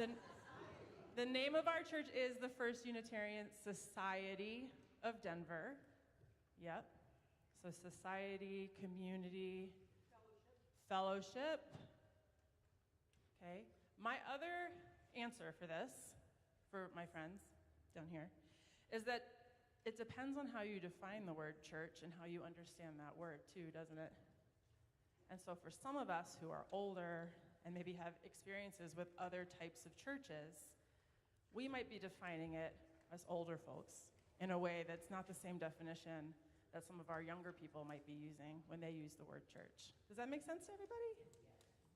The, the name of our church is the First Unitarian Society of Denver. Yep. So society, community, fellowship. Okay. My other answer for this, for my friends down here, is that it depends on how you define the word church and how you understand that word too, doesn't it? And so for some of us who are older and maybe have experiences with other types of churches, we might be defining it as older folks in a way that's not the same definition that some of our younger people might be using when they use the word church. Does that make sense to everybody?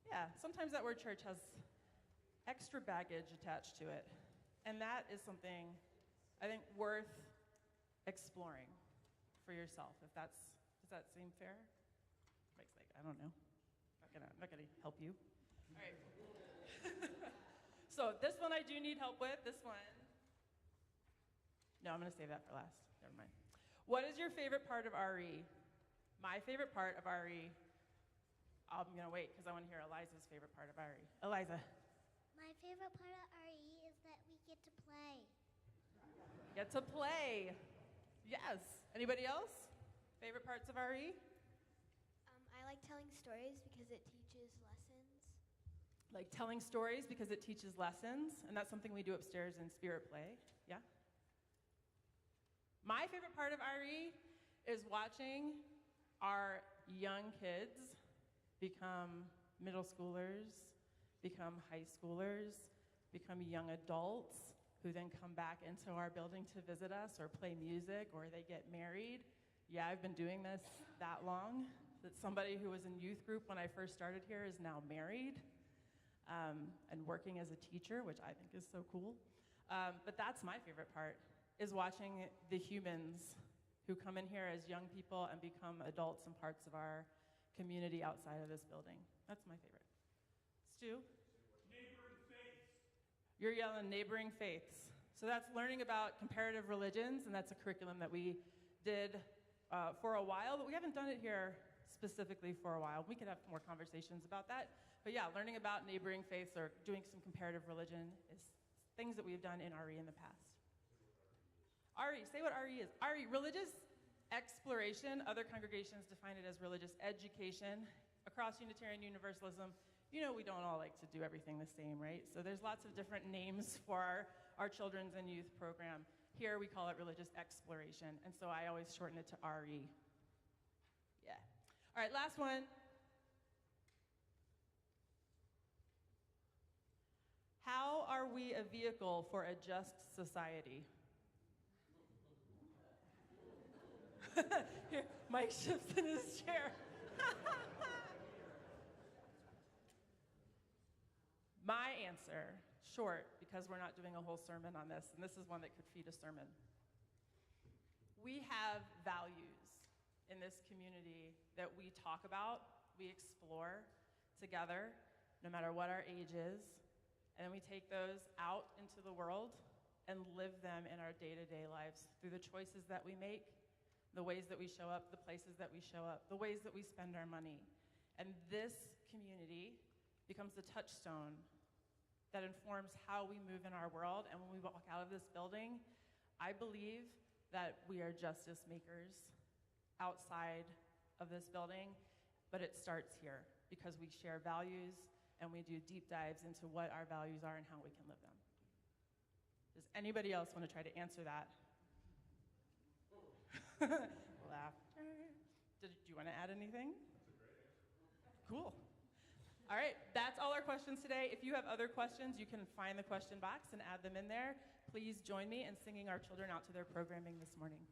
Yeah, sometimes that word church has extra baggage attached to it. And that is something I think worth exploring for yourself. Does that seem fair? Mike's like, I don't know. I'm not gonna help you. All right. So this one I do need help with. This one. No, I'm gonna save that for last. Never mind. What is your favorite part of RE? My favorite part of RE. I'm gonna wait because I want to hear Eliza's favorite part of RE. Eliza. My favorite part of RE is that we get to play. Get to play. Yes. Anybody else? Favorite parts of RE? I like telling stories because it teaches lessons. Like telling stories because it teaches lessons, and that's something we do upstairs in Spirit Play. Yeah? My favorite part of RE is watching our young kids become middle schoolers, become high schoolers, become young adults who then come back into our building to visit us or play music or they get married. Yeah, I've been doing this that long that somebody who was in youth group when I first started here is now married and working as a teacher, which I think is so cool. But that's my favorite part, is watching the humans who come in here as young people and become adults and parts of our community outside of this building. That's my favorite. Stu? Neighboring faiths. You're yelling neighboring faiths. So that's learning about comparative religions, and that's a curriculum that we did for a while, but we haven't done it here specifically for a while. We could have more conversations about that. But yeah, learning about neighboring faiths or doing some comparative religion is things that we've done in RE in the past. RE, say what RE is. RE, religious exploration. Other congregations define it as religious education. Across Unitarian Universalism, you know we don't all like to do everything the same, right? So there's lots of different names for our children's and youth program. Here we call it religious exploration, and so I always shorten it to RE. Yeah. All right, last one. How are we a vehicle for a just society? Here, Mike shifts in his chair. My answer, short, because we're not doing a whole sermon on this, and this is one that could feed a sermon. We have values in this community that we talk about, we explore together, no matter what our age is, and we take those out into the world and live them in our day-to-day lives through the choices that we make, the ways that we show up, the places that we show up, the ways that we spend our money. And this community becomes the touchstone that informs how we move in our world. And when we walk out of this building, I believe that we are justice makers outside of this building, but it starts here because we share values and we do deep dives into what our values are and how we can live them. Does anybody else want to try to answer that? Laughter. Do you want to add anything? That's a great answer. Cool. All right, that's all our questions today. If you have other questions, you can find the question box and add them in there. Please join me in singing our children out to their programming this morning.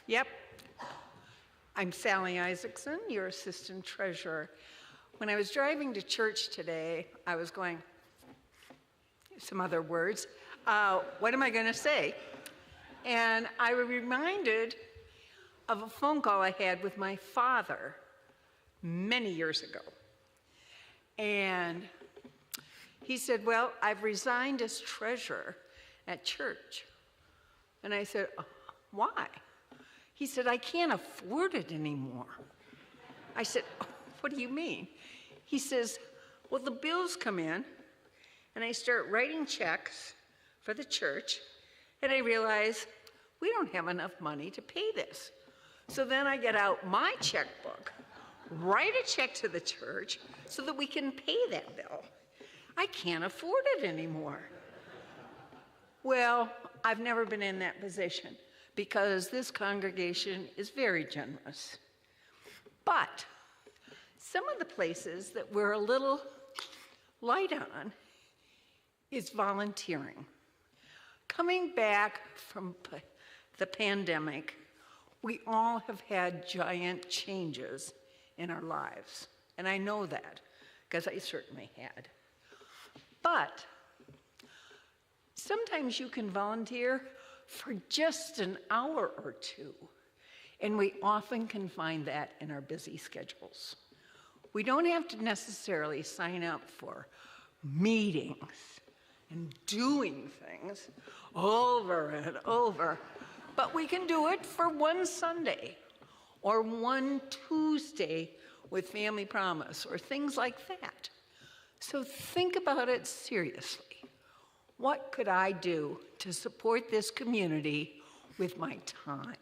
Yep, I'm Sally Isaacson, your assistant treasurer. When I was driving to church today, I was going, some other words, what am I going to say? And I was reminded of a phone call I had with my father many years ago. And he said, well, I've resigned as treasurer at church. And I said, why? He said, I can't afford it anymore. I said, what do you mean? He says, well, the bills come in, and I start writing checks for the church, and I realize we don't have enough money to pay this. So then I get out my checkbook, write a check to the church so that we can pay that bill. I can't afford it anymore. Well, I've never been in that position because this congregation is very generous. But some of the places that we're a little light on is volunteering. Coming back from the pandemic, we all have had giant changes in our lives. And I know that because I certainly had. But sometimes you can volunteer for just an hour or two, and we often can find that in our busy schedules. We don't have to necessarily sign up for meetings and doing things over and over, but we can do it for one Sunday or one Tuesday with Family Promise or things like that. So think about it seriously. What could I do to support this community with my time?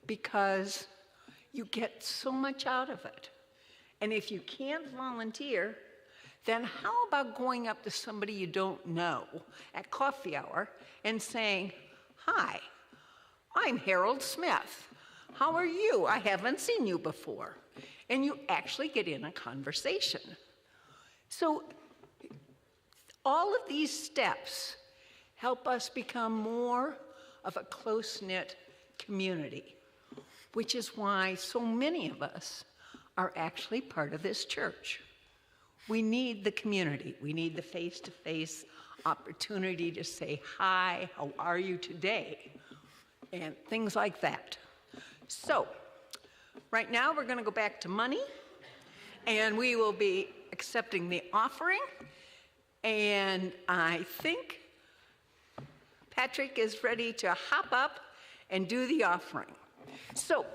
Because you get so much out of it. And if you can't volunteer, then how about going up to somebody you don't know at coffee hour and saying, hi, I'm Harold Smith. How are you? I haven't seen you before. And you actually get in a conversation. So all of these steps help us become more of a close-knit community, which is why so many of us are actually part of this church. We need the community. We need the face-to-face opportunity to say, hi, how are you today? And things like that. So, right now we're going to go back to money, and we will be accepting the offering. And I think Patrick is ready to hop up and do the offering. So,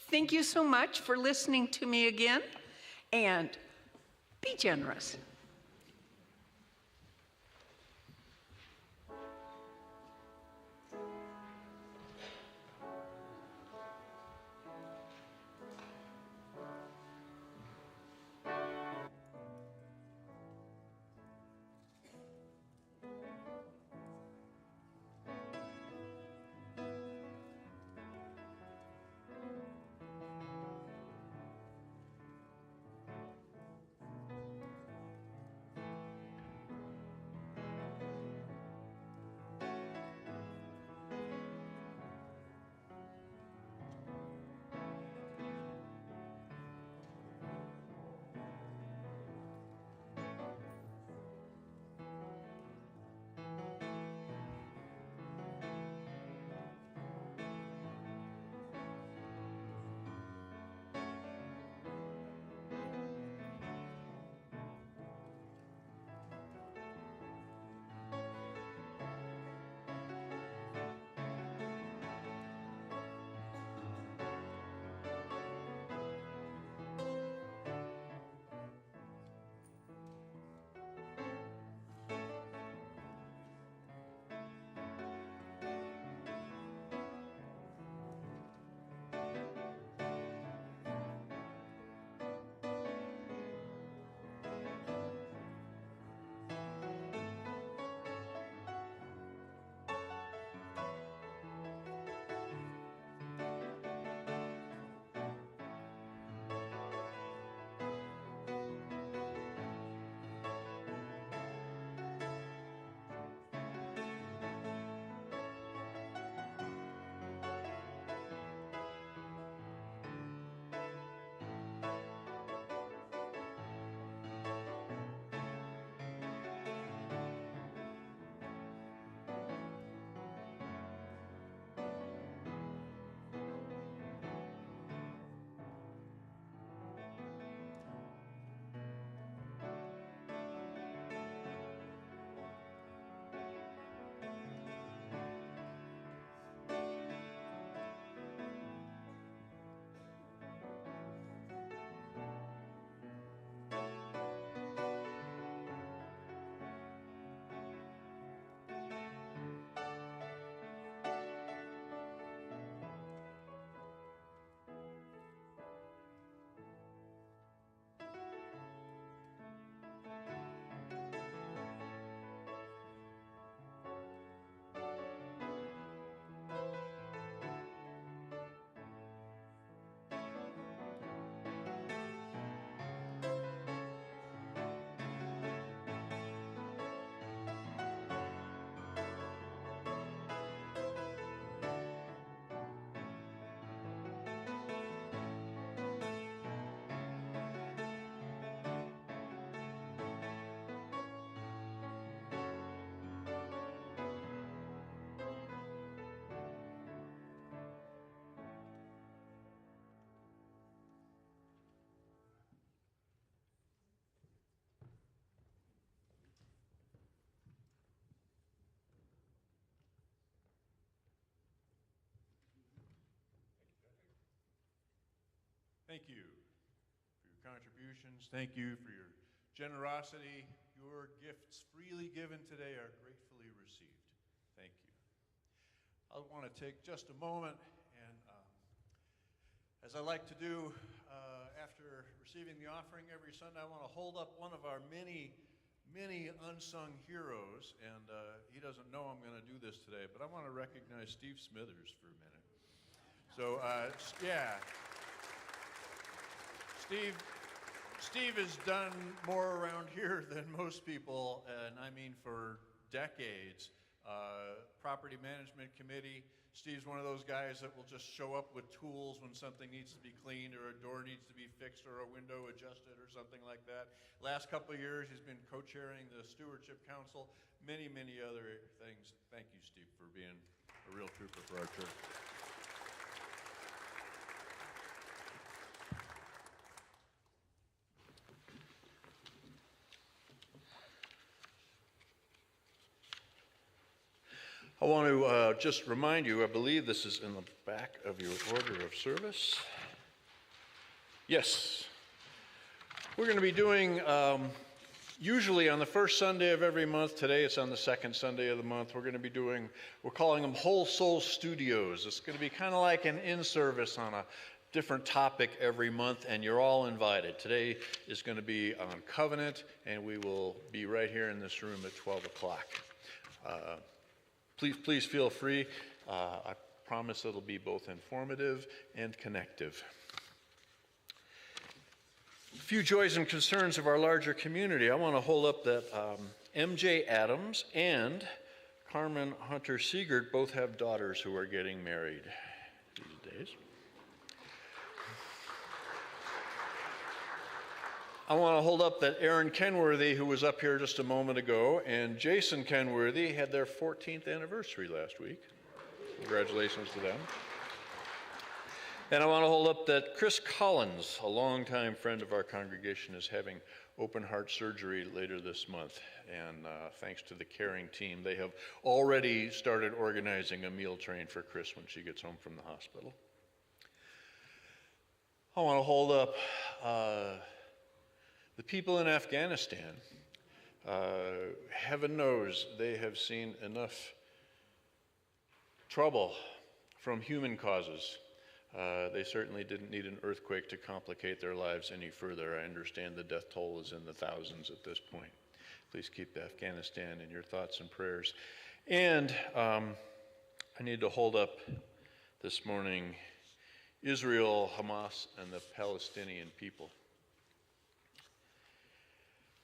thank you so much for listening to me again, and be generous. Thank you for your contributions. Thank you for your generosity. Your gifts freely given today are gratefully received. Thank you. I want to take just a moment and, as I like to do after receiving the offering every Sunday, I want to hold up one of our many unsung heroes, and he doesn't know I'm going to do this today, but I want to recognize Steve Smithers for a minute. So, yeah. Steve has done more around here than most people, and I mean for decades. Property Management Committee. Steve's one of those guys that will just show up with tools when something needs to be cleaned or a door needs to be fixed or a window adjusted or something like that. Last couple of years, he's been co-chairing the Stewardship Council, many other things. Thank you, Steve, for being a real trooper for our church. I want to just remind you, I believe this is in the back of your order of service. Yes. We're going to be doing, usually on the first Sunday of every month, today it's on the second Sunday of the month, we're calling them Whole Soul Studios. It's going to be kind of like an in-service on a different topic every month, and you're all invited. Today is going to be on covenant, and we will be right here in this room at 12 o'clock. Please feel free. I promise it'll be both informative and connective. A few joys and concerns of our larger community. I want to hold up that MJ Adams and Carmen Hunter Siegert both have daughters who are getting married these days. I want to hold up that Aaron Kenworthy, who was up here just a moment ago, and Jason Kenworthy had their 14th anniversary last week. Congratulations to them. And I want to hold up that Chris Collins, a longtime friend of our congregation, is having open heart surgery later this month. And thanks to the caring team, they have already started organizing a meal train for Chris when she gets home from the hospital. I want to hold up the people in Afghanistan. Heaven knows they have seen enough trouble from human causes. They certainly didn't need an earthquake to complicate their lives any further. I understand the death toll is in the thousands at this point. Please keep Afghanistan in your thoughts and prayers. And I need to hold up this morning Israel, Hamas, and the Palestinian people.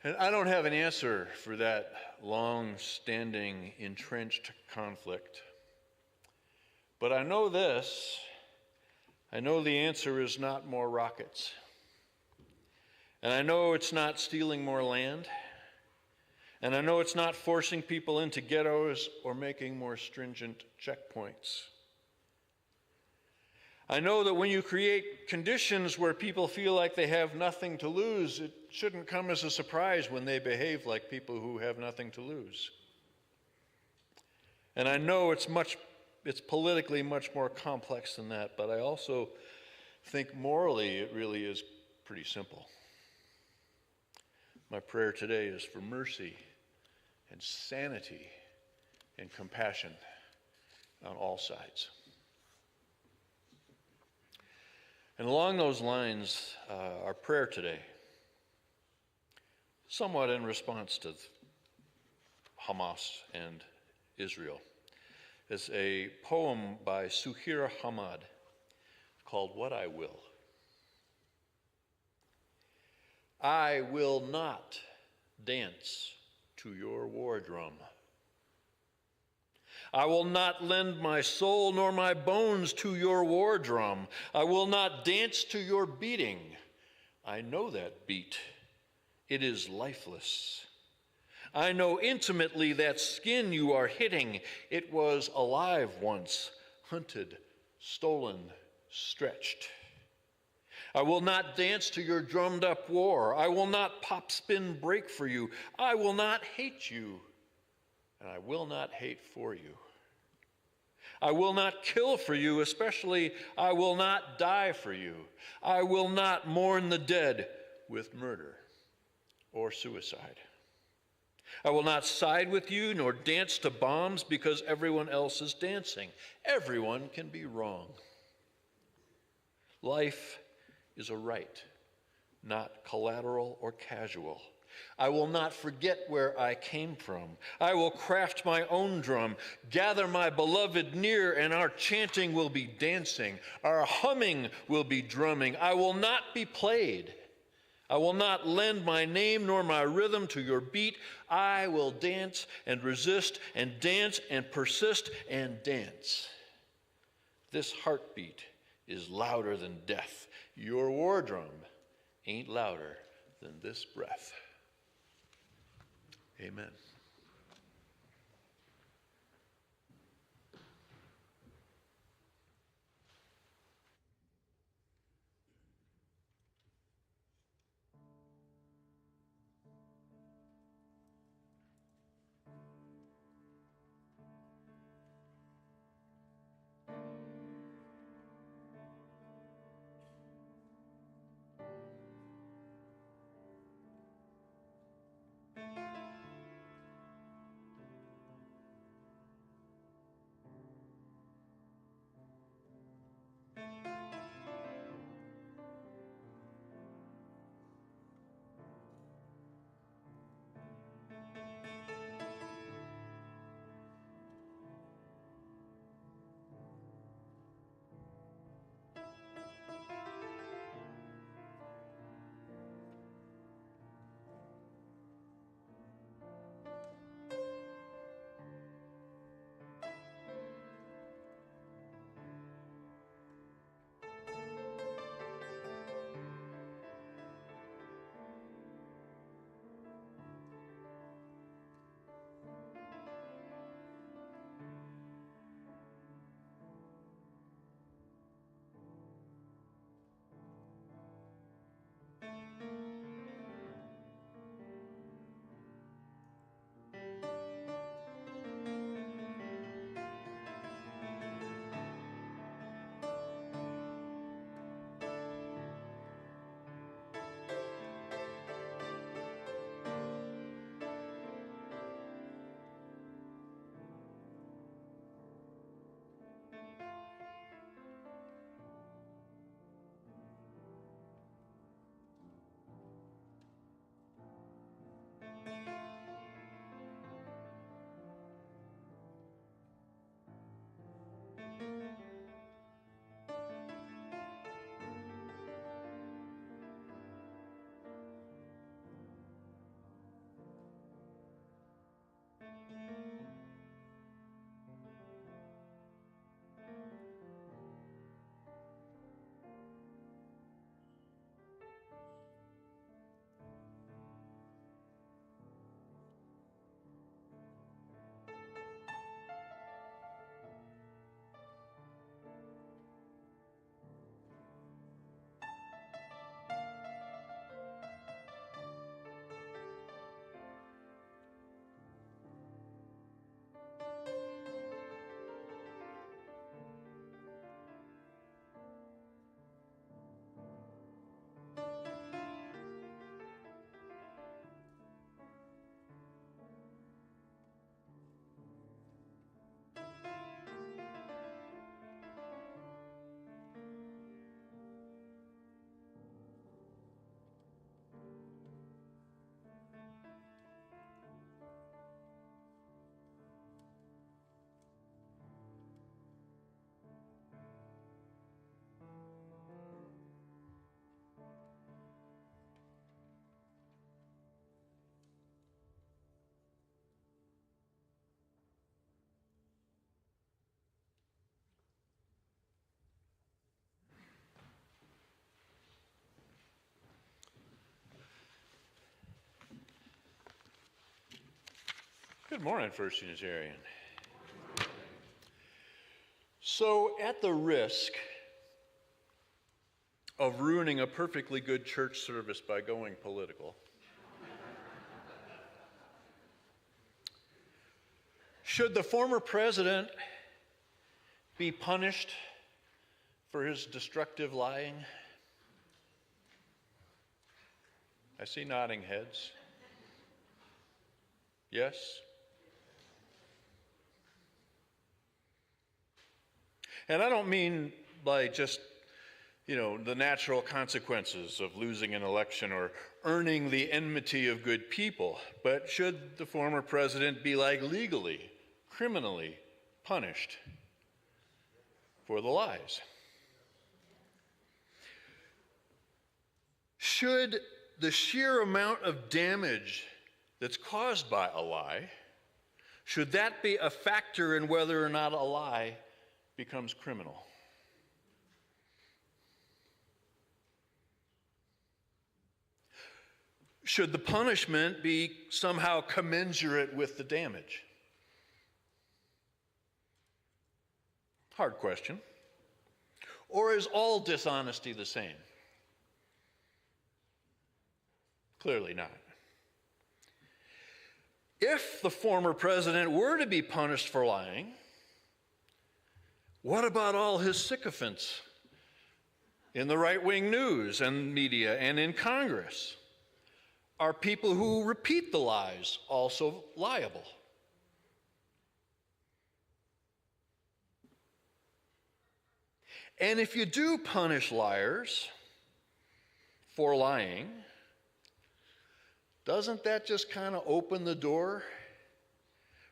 And I don't have an answer for that long-standing, entrenched conflict. But I know this. I know the answer is not more rockets. And I know it's not stealing more land. And I know it's not forcing people into ghettos or making more stringent checkpoints. I know that when you create conditions where people feel like they have nothing to lose, it shouldn't come as a surprise when they behave like people who have nothing to lose. And I know it's politically much more complex than that, but I also think morally it really is pretty simple. My prayer today is for mercy and sanity and compassion on all sides. And along those lines, our prayer today, somewhat in response to Hamas and Israel, is a poem by Suhair Hamad called What I Will. I will not dance to your war drum. I will not lend my soul nor my bones to your war drum. I will not dance to your beating. I know that beat. It is lifeless. I know intimately that skin you are hitting. It was alive once, hunted, stolen, stretched. I will not dance to your drummed up war. I will not pop, spin, break for you. I will not hate you, and I will not hate for you. I will not kill for you, especially I will not die for you. I will not mourn the dead with murder or suicide. I will not side with you nor dance to bombs because everyone else is dancing. Everyone can be wrong. Life is a right, not collateral or casual. I will not forget where I came from. I will craft my own drum, gather my beloved near, and our chanting will be dancing. Our humming will be drumming. I will not be played. I will not lend my name nor my rhythm to your beat. I will dance and resist and dance and persist and dance. This heartbeat is louder than death. Your war drum ain't louder than this breath. Amen. Good morning, First Unitarian. So, at the risk of ruining a perfectly good church service by going political, should the former president be punished for his destructive lying? I see nodding heads. Yes? And I don't mean by just, the natural consequences of losing an election or earning the enmity of good people, but should the former president be legally, criminally punished for the lies? Should the sheer amount of damage that's caused by a lie, should that be a factor in whether or not a lie becomes criminal? Should the punishment be somehow commensurate with the damage? Hard question. Or is all dishonesty the same? Clearly not. If the former president were to be punished for lying, what about all his sycophants in the right-wing news and media and in Congress? Are people who repeat the lies also liable? And if you do punish liars for lying, doesn't that just kind of open the door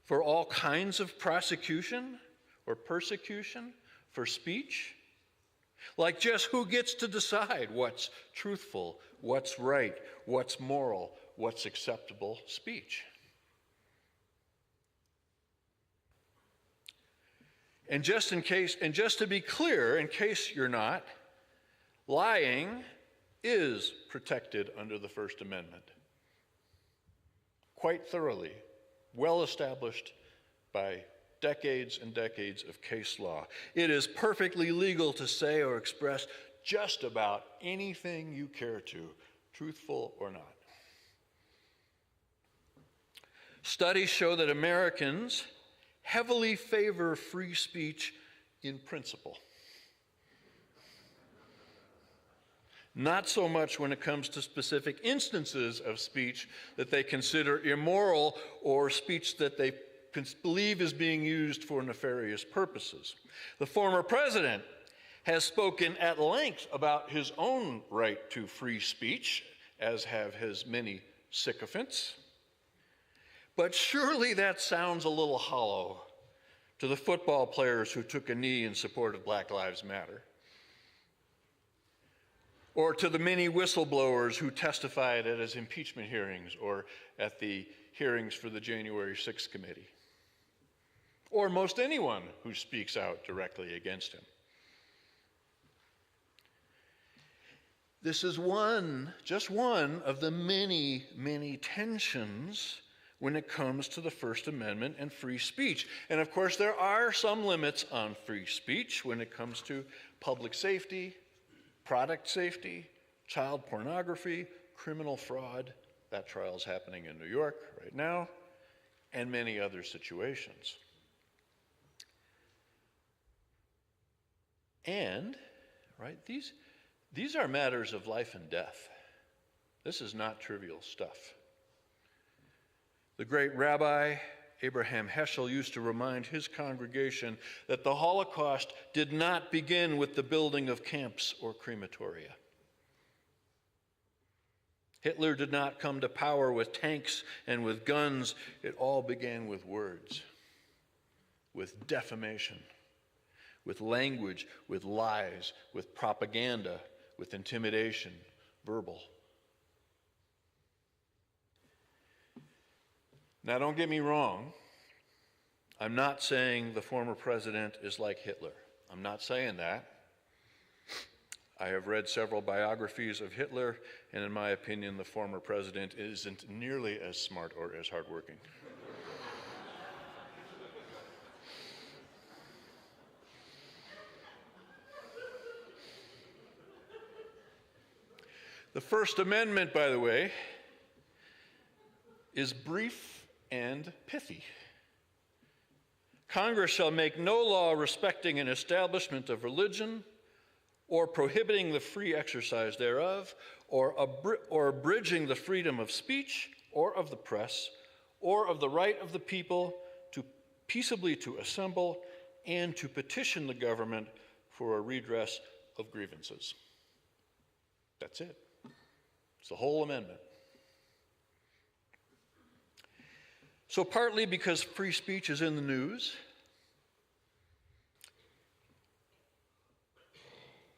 for all kinds of prosecution or persecution for speech? Like just who gets to decide what's truthful, what's right, what's moral, what's acceptable speech? And just to be clear, in case you're not, lying is protected under the First Amendment. Quite thoroughly, well established by decades and decades of case law. It is perfectly legal to say or express just about anything you care to, truthful or not. Studies show that Americans heavily favor free speech in principle. Not so much when it comes to specific instances of speech that they consider immoral or speech that they believe is being used for nefarious purposes. The former president has spoken at length about his own right to free speech, as have his many sycophants. But surely that sounds a little hollow to the football players who took a knee in support of Black Lives Matter, or to the many whistleblowers who testified at his impeachment hearings or at the hearings for the January 6th committee, or most anyone who speaks out directly against him. This is just one of the many, many tensions when it comes to the First Amendment and free speech. And of course, there are some limits on free speech when it comes to public safety, product safety, child pornography, criminal fraud. That trial's happening in New York right now, and many other situations. And, right, these are matters of life and death. This is not trivial stuff. The great Rabbi Abraham Heschel used to remind his congregation that the Holocaust did not begin with the building of camps or crematoria. Hitler did not come to power with tanks and with guns. It all began with words, with defamation, with language, with lies, with propaganda, with intimidation, verbal. Now, don't get me wrong. I'm not saying the former president is like Hitler. I'm not saying that. I have read several biographies of Hitler, and in my opinion, the former president isn't nearly as smart or as hardworking. The First Amendment, by the way, is brief and pithy. Congress shall make no law respecting an establishment of religion or prohibiting the free exercise thereof, or abridging the freedom of speech or of the press, or of the right of the people to peaceably to assemble and to petition the government for a redress of grievances. That's it. It's the whole amendment. So partly because free speech is in the news,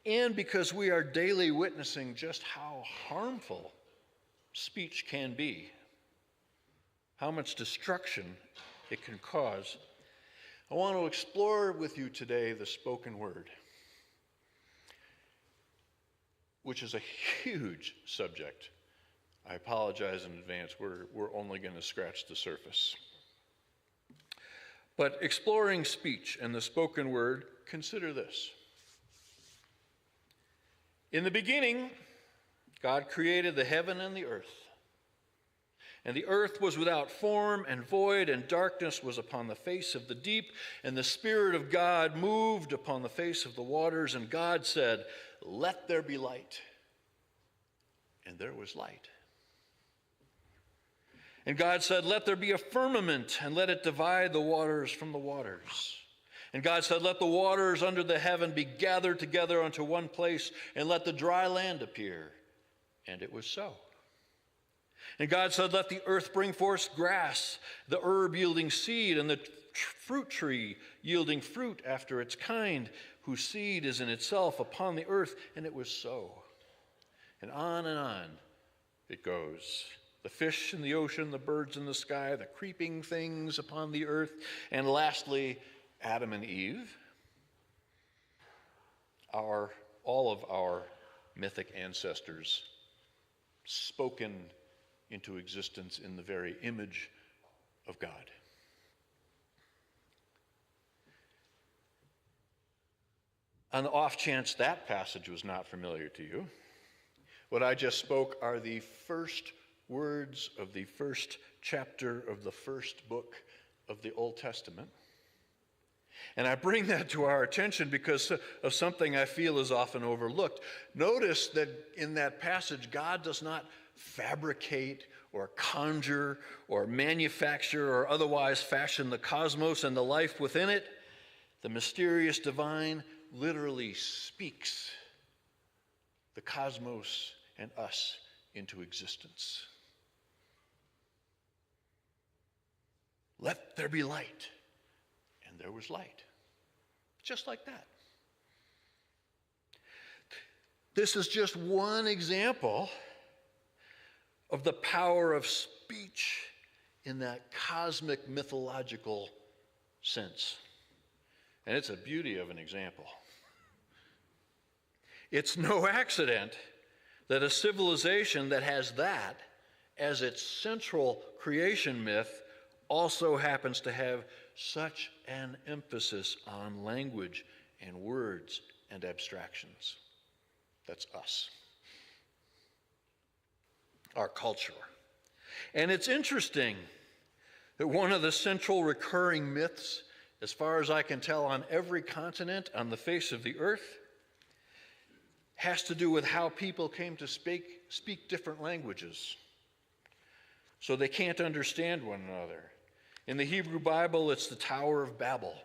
and because we are daily witnessing just how harmful speech can be, how much destruction it can cause, I want to explore with you today the spoken word, which is a huge subject. I apologize in advance, we're only going to scratch the surface. But exploring speech and the spoken word, consider this. In the beginning, God created the heaven and the earth. And the earth was without form and void, and darkness was upon the face of the deep, and the Spirit of God moved upon the face of the waters, and God said, "Let there be light." And there was light. And God said, "Let there be a firmament, and let it divide the waters from the waters." And God said, "Let the waters under the heaven be gathered together unto one place, and let the dry land appear." And it was so. And God said, "Let the earth bring forth grass, the herb yielding seed, and the fruit tree yielding fruit after its kind, whose seed is in itself upon the earth." And it was so. And on it goes. The fish in the ocean, the birds in the sky, the creeping things upon the earth, and lastly, Adam and Eve, all of our mythic ancestors, spoken into existence in the very image of God. On the off chance that passage was not familiar to you, what I just spoke are the first words of the first chapter of the first book of the Old Testament. And I bring that to our attention because of something I feel is often overlooked. Notice that in that passage, God does not fabricate or conjure or manufacture or otherwise fashion the cosmos and the life within it. The mysterious divine literally speaks the cosmos and us into existence. Let there be light. And there was light. Just like that. This is just one example of the power of speech in that cosmic mythological sense. And it's a beauty of an example. It's no accident that a civilization that has that as its central creation myth also happens to have such an emphasis on language and words and abstractions. That's us. Our culture. And it's interesting that one of the central recurring myths, as far as I can tell, on every continent on the face of the earth, has to do with how people came to speak different languages. So they can't understand one another. In the Hebrew Bible, it's the Tower of Babel,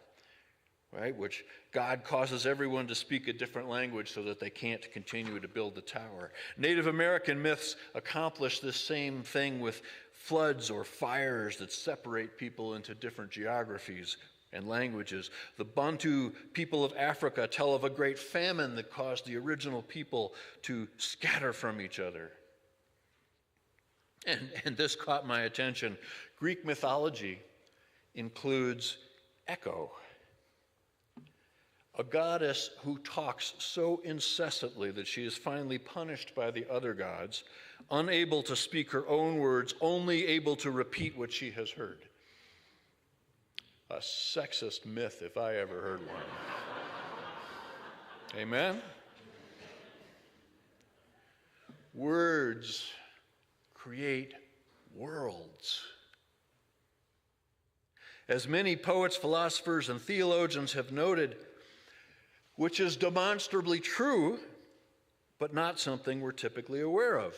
right? Which God causes everyone to speak a different language so that they can't continue to build the tower. Native American myths accomplish this same thing with floods or fires that separate people into different geographies and languages. The Bantu people of Africa tell of a great famine that caused the original people to scatter from each other. And this caught my attention. Greek mythology includes Echo, a goddess who talks so incessantly that she is finally punished by the other gods, unable to speak her own words, only able to repeat what she has heard. A sexist myth, if I ever heard one. Amen? Words create worlds. As many poets, philosophers, and theologians have noted, which is demonstrably true, but not something we're typically aware of.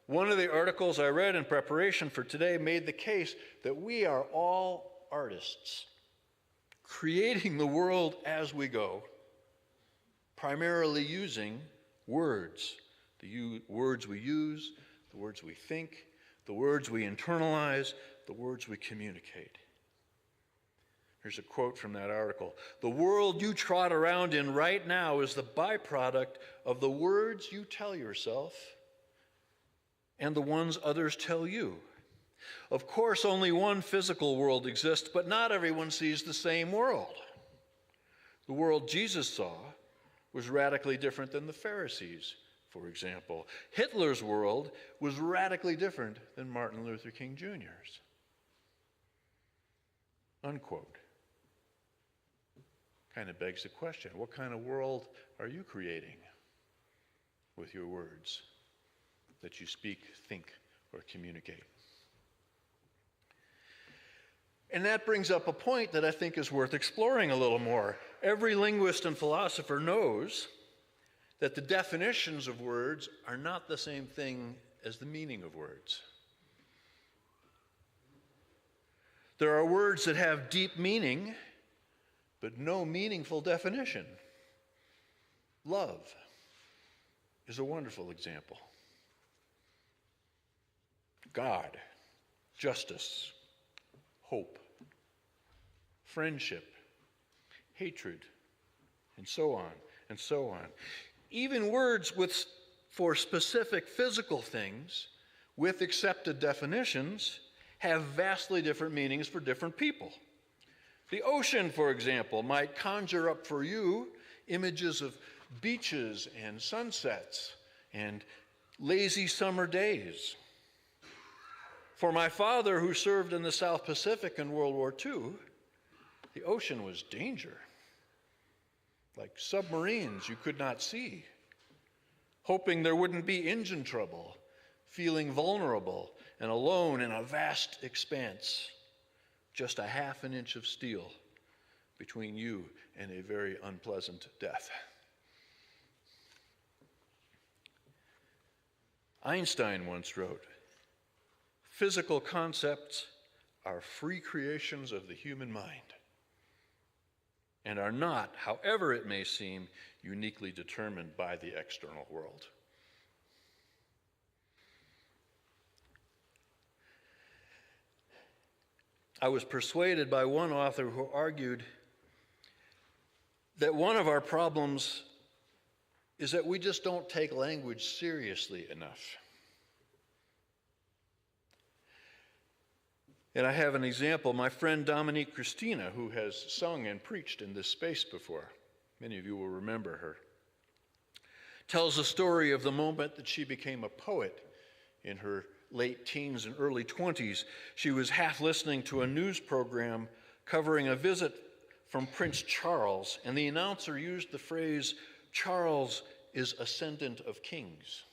One of the articles I read in preparation for today made the case that we are all artists, creating the world as we go, primarily using words. The words we use, the words we think, the words we internalize, the words we communicate. Here's a quote from that article. "The world you trot around in right now is the byproduct of the words you tell yourself and the ones others tell you. Of course, only one physical world exists, but not everyone sees the same world. The world Jesus saw was radically different than the Pharisees, for example. Hitler's world was radically different than Martin Luther King Jr.'s." Unquote. Kind of begs the question, what kind of world are you creating with your words that you speak, think, or communicate? And that brings up a point that I think is worth exploring a little more. Every linguist and philosopher knows that the definitions of words are not the same thing as the meaning of words. There are words that have deep meaning, but no meaningful definition. Love is a wonderful example. God, justice, hope, friendship, hatred, and so on, and so on. Even words for specific physical things with accepted definitions have vastly different meanings for different people. The ocean, for example, might conjure up for you images of beaches and sunsets and lazy summer days. For my father, who served in the South Pacific in World War II, the ocean was danger. Like submarines you could not see, hoping there wouldn't be engine trouble, feeling vulnerable and alone in a vast expanse, just a half an inch of steel between you and a very unpleasant death. Einstein once wrote, "Physical concepts are free creations of the human mind and are not, however it may seem, uniquely determined by the external world." I was persuaded by one author who argued that one of our problems is that we just don't take language seriously enough. And I have an example. My friend Dominique Christina, who has sung and preached in this space before, many of you will remember her, tells a story of the moment that she became a poet in her late teens and early 20s. She was half listening to a news program covering a visit from Prince Charles, and the announcer used the phrase, "Charles is ascendant of kings,"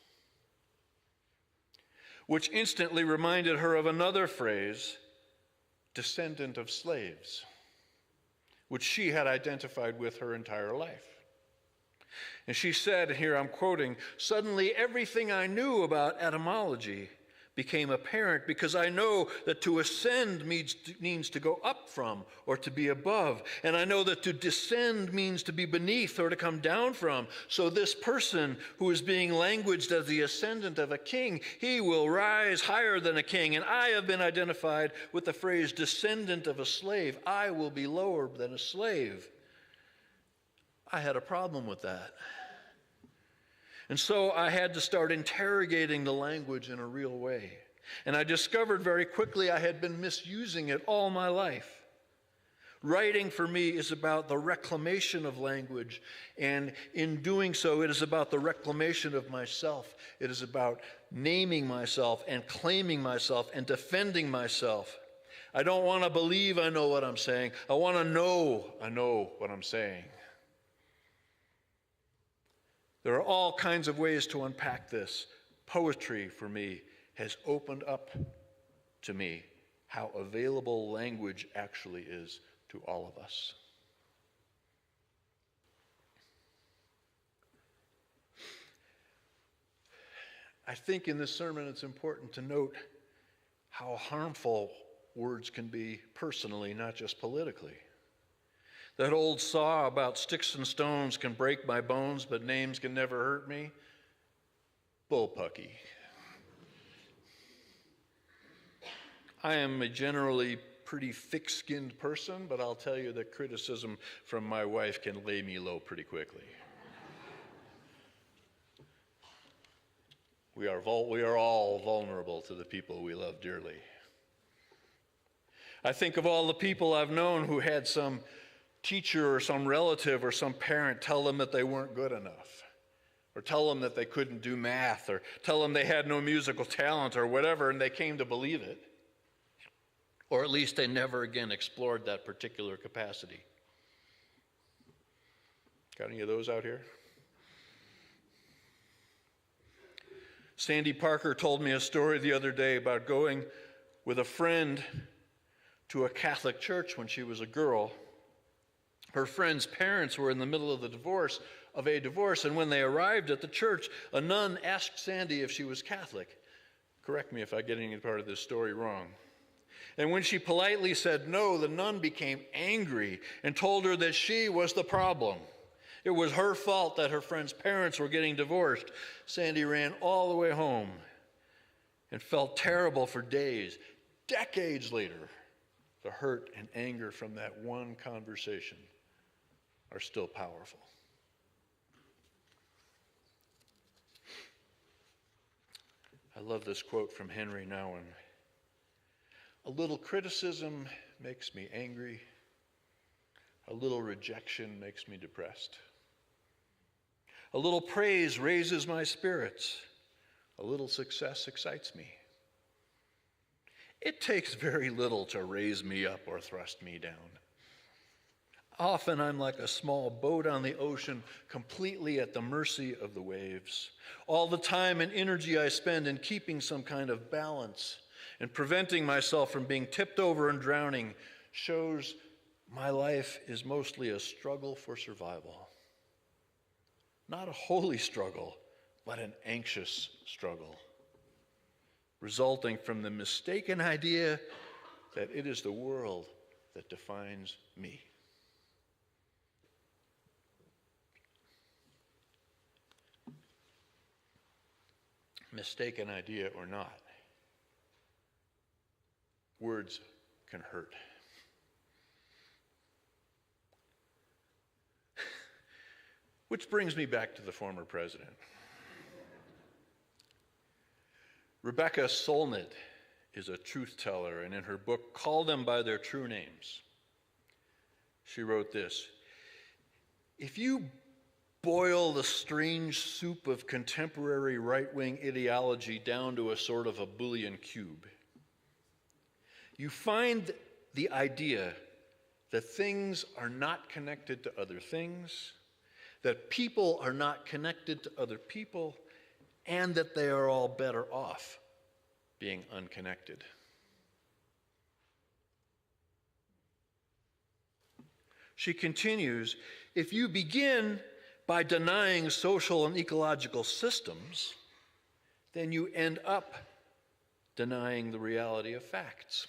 which instantly reminded her of another phrase, "descendant of slaves," which she had identified with her entire life. And she said, and here I'm quoting, "Suddenly everything I knew about etymology became apparent, because I know that to ascend means to go up from or to be above, and I know that to descend means to be beneath or to come down from. So this person who is being languaged as the ascendant of a king, he will rise higher than a king, and I have been identified with the phrase descendant of a slave. I will be lower than a slave." I had a problem with that. And so I had to start interrogating the language in a real way. And I discovered very quickly I had been misusing it all my life. Writing for me is about the reclamation of language, and in doing so, it is about the reclamation of myself. It is about naming myself and claiming myself and defending myself. I don't want to believe I know what I'm saying. I want to know I know what I'm saying. There are all kinds of ways to unpack this. Poetry, for me, has opened up to me how available language actually is to all of us. I think in this sermon it's important to note how harmful words can be personally, not just politically. That old saw about sticks and stones can break my bones, but names can never hurt me. Bullpucky. I am a generally pretty thick-skinned person, but I'll tell you that criticism from my wife can lay me low pretty quickly. We are all vulnerable to the people we love dearly. I think of all the people I've known who had some teacher or some relative or some parent tell them that they weren't good enough, or tell them that they couldn't do math, or tell them they had no musical talent or whatever, and they came to believe it. Or at least they never again explored that particular capacity. Got any of those out here? Sandy Parker told me a story the other day about going with a friend to a Catholic church when she was a girl. Her friend's parents were in the middle of a divorce, and when they arrived at the church, a nun asked Sandy if she was Catholic. Correct me if I get any part of this story wrong. And when she politely said no, the nun became angry and told her that she was the problem. It was her fault that her friend's parents were getting divorced. Sandy ran all the way home and felt terrible for days. Decades later, the hurt and anger from that one conversation are still powerful. I love this quote from Henry Nouwen. A little criticism makes me angry. A little rejection makes me depressed. A little praise raises my spirits. A little success excites me. It takes very little to raise me up or thrust me down. Often I'm like a small boat on the ocean, completely at the mercy of the waves. All the time and energy I spend in keeping some kind of balance and preventing myself from being tipped over and drowning shows my life is mostly a struggle for survival. Not a holy struggle, but an anxious struggle, resulting from the mistaken idea that it is the world that defines me. Mistaken idea or not, words can hurt. Which brings me back to the former president. Rebecca Solnit is a truth teller, and in her book, Call Them by Their True Names, she wrote this: if you boil the strange soup of contemporary right-wing ideology down to a sort of a Boolean cube, you find the idea that things are not connected to other things, that people are not connected to other people, and that they are all better off being unconnected. She continues, if you begin by denying social and ecological systems, then you end up denying the reality of facts.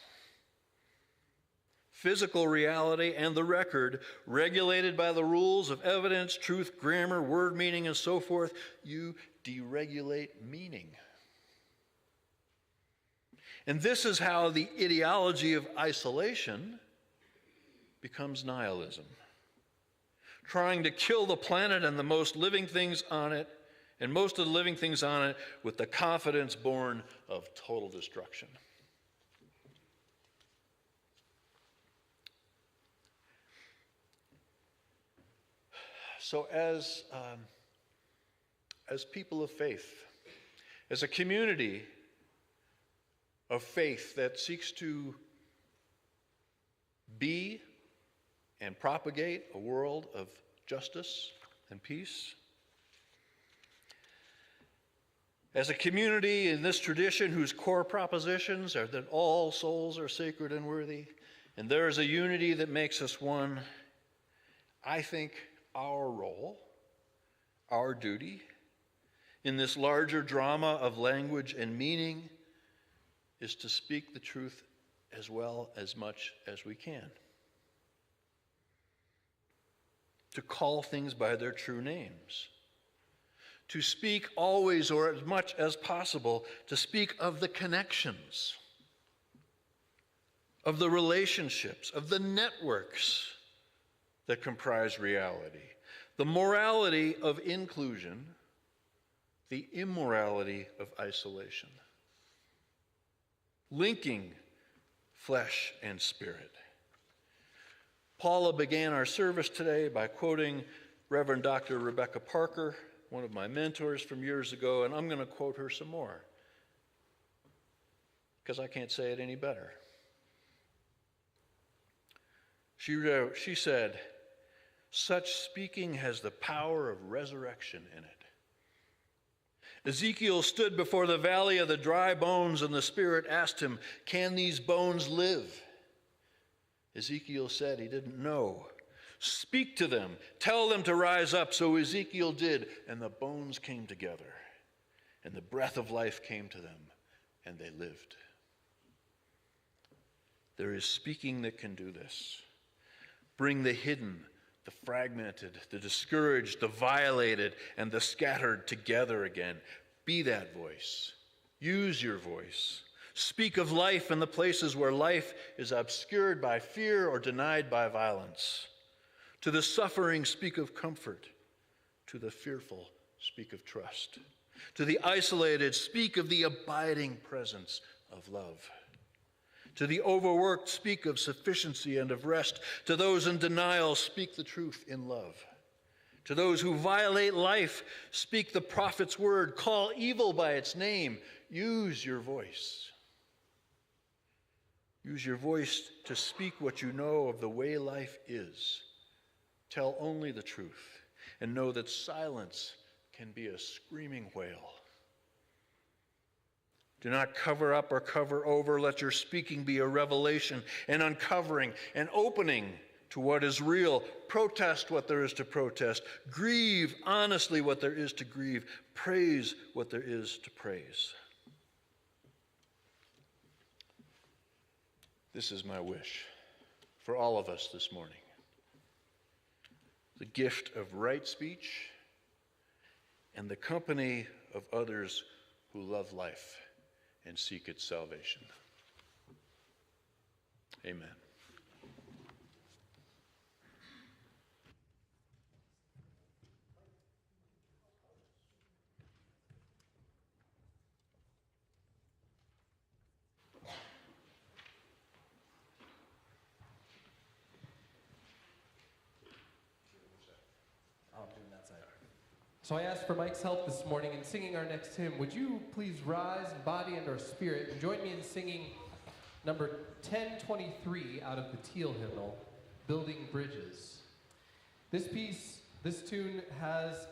Physical reality and the record, regulated by the rules of evidence, truth, grammar, word meaning, and so forth, you deregulate meaning. And this is how the ideology of isolation becomes nihilism, trying to kill the planet and the most living things on it, and most of the living things on it, with the confidence born of total destruction. So as people of faith, as a community of faith that seeks to be and propagate a world of justice and peace, As a community in this tradition whose core propositions are that all souls are sacred and worthy, and there is a unity that makes us one, I think our role, our duty, in this larger drama of language and meaning is to speak the truth as well as much as we can. To call things by their true names. To speak always, or as much as possible, to speak of the connections, of the relationships, of the networks that comprise reality, the morality of inclusion, the immorality of isolation, linking flesh and spirit. Paula began our service today by quoting Reverend Dr. Rebecca Parker, one of my mentors from years ago, and I'm going to quote her some more because I can't say it any better. She said, "Such speaking has the power of resurrection in it. Ezekiel stood before the valley of the dry bones, and the Spirit asked him, 'Can these bones live?' Ezekiel said he didn't know. 'Speak to them, tell them to rise up.' So Ezekiel did, and the bones came together, and the breath of life came to them, and they lived." There is speaking that can do this. Bring the hidden, the fragmented, the discouraged, the violated, and the scattered together again. Be that voice. Use your voice. Speak of life in the places where life is obscured by fear or denied by violence. To the suffering, speak of comfort. To the fearful, speak of trust. To the isolated, speak of the abiding presence of love. To the overworked, speak of sufficiency and of rest. To those in denial, speak the truth in love. To those who violate life, speak the prophet's word. Call evil by its name. Use your voice. Use your voice to speak what you know of the way life is. Tell only the truth, and know that silence can be a screaming whale. Do not cover up or cover over. Let your speaking be a revelation, an uncovering, an opening to what is real. Protest what there is to protest. Grieve honestly what there is to grieve. Praise what there is to praise. This is my wish for all of us this morning. The gift of right speech and the company of others who love life and seek its salvation. Amen. So I asked for Mike's help this morning in singing our next hymn. Would you please rise in body and or spirit and join me in singing number 1023 out of the Teal hymnal, Building Bridges. This tune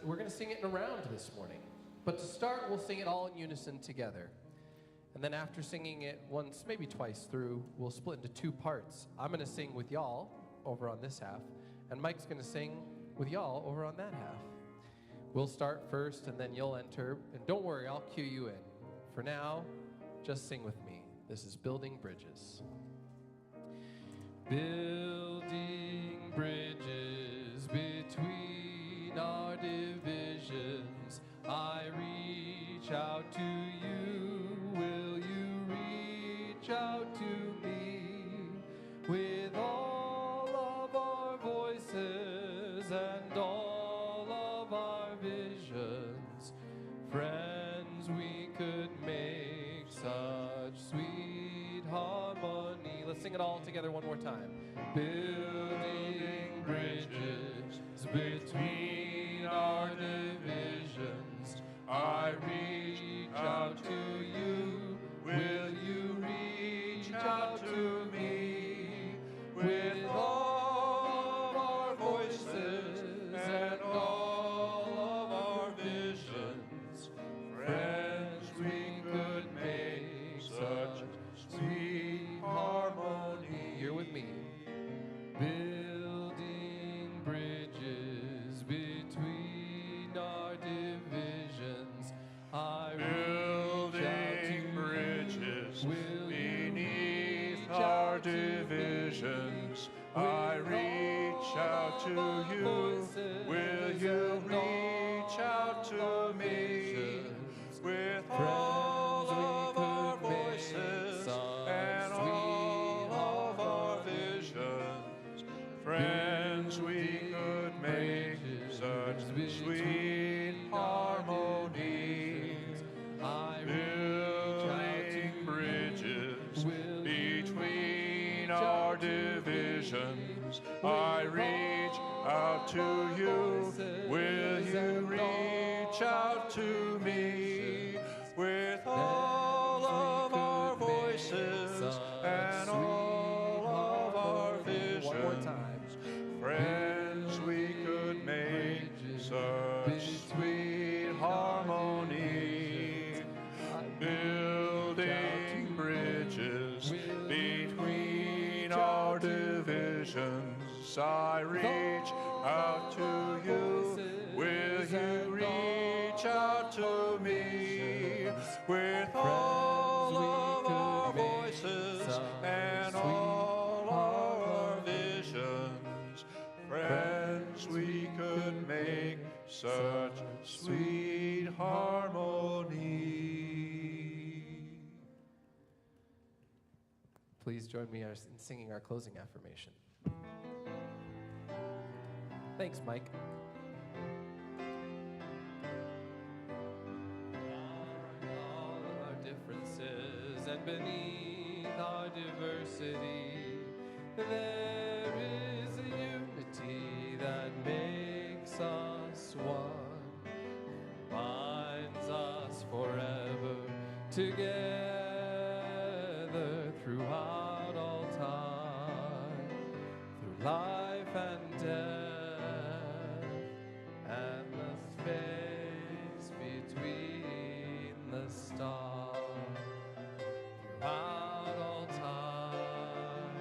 we're going to sing it in a round this morning. But to start, we'll sing it all in unison together. And then after singing it once, maybe twice through, we'll split into two parts. I'm going to sing with y'all over on this half, and Mike's going to sing with y'all over on that half. We'll start first, and then you'll enter. And don't worry, I'll cue you in. For now, just sing with me. This is Building Bridges. Building bridges between our divisions. I reach out to you. Will you reach out to me? With all of our voices and all of our visions, friends, we could make such sweet harmony. Let's sing it all together one more time. Building bridges between our divisions. I reach out to you. Will you reach out to me? With all of our voices and all of our visions, friends, sweet harmony, building bridges between our divisions. I reach out to you. Will you reach out to me with all of our voices and all of our visions? One more time. Friends, we could make such sweet harmony, building bridges between our divisions. I reach out to you. Will you reach out to me with all of our voices and all our visions? Friends, we could make such sweet harmony. Please join me in singing our closing affirmation. Thanks, Mike. All our differences and beneath our diversity, there is a unity that makes us one, binds us forever together throughout all time, through life and death, and the space between the stars, throughout all time,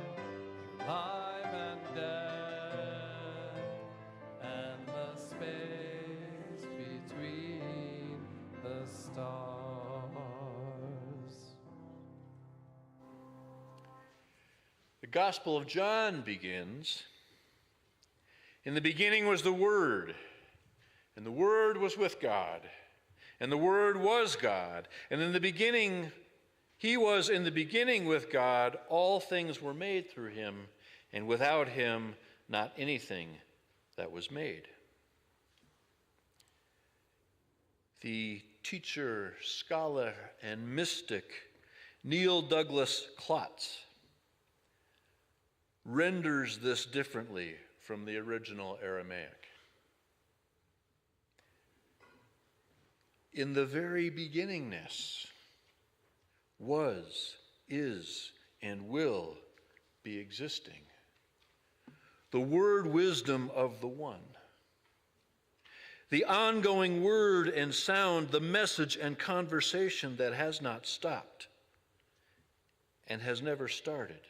through life and death, and the space between the stars. The Gospel of John begins, "In the beginning was the Word, and the Word was with God, and the Word was God, and in the beginning, He was in the beginning with God. All things were made through Him, and without Him not anything that was made." The teacher, scholar, and mystic Neil Douglas Klotz renders this differently from the original Aramaic. In the very beginningness was, is, and will be existing the word wisdom of the One, the ongoing word and sound, the message and conversation that has not stopped and has never started,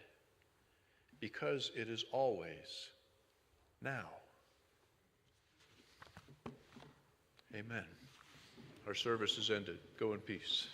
because it is always now. Amen. Our service is ended. Go in peace.